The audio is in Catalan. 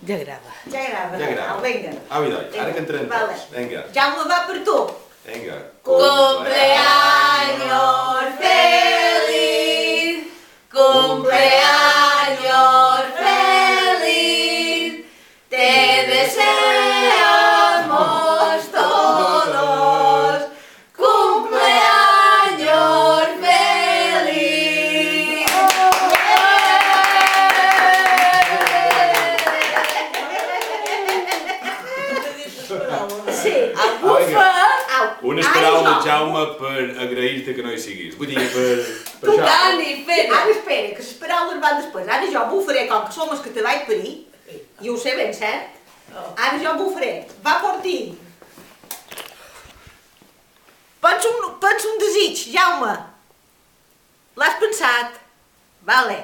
Ja grava. Ja grava. Ja grava. Vinga. Au, idoi, ara cantarem Vale. tots. Vinga, Jaume, va per tu. vinga. Cumpleaños feliz, cumpleaños feliz, te deseamos todos, cumpleaños feliz. Sí, bufa. Unes paraules, Jaume, per agrair-te que no hi siguis. Vull dir, per Tu això. Dani, espera. Ara espera, que les paraules van després. Ara jo bufaré, com que som els que te vaig parir, i ho sé ben cert, ara jo bufaré. Va per ti. Pensa un desig, Jaume. L'has pensat? Vale.